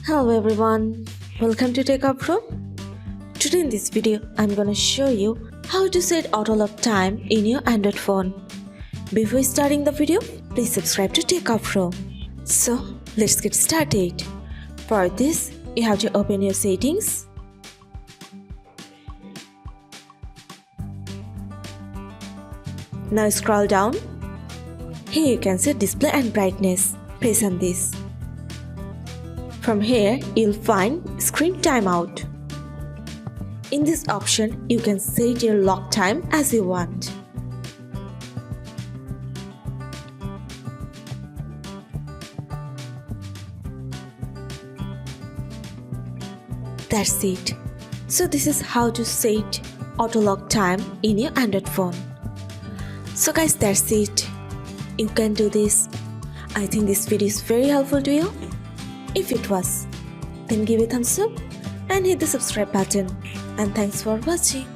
Hello everyone, welcome to Techavro. Today in this video, I'm gonna show you how to set auto lock time in your Android phone. Before starting the video, please subscribe to Techavro. So let's get started. For this, you have to open your settings. Now scroll down. Here you can set display and brightness. Press on this. From here, you'll find Screen Timeout. In this option, you can set your lock time as you want. That's it. So this is how to set auto lock time in your Android phone. So guys, that's it. You can do this. I think this video is very helpful to you. If it was, then give a thumbs up and hit the subscribe button. And thanks for watching.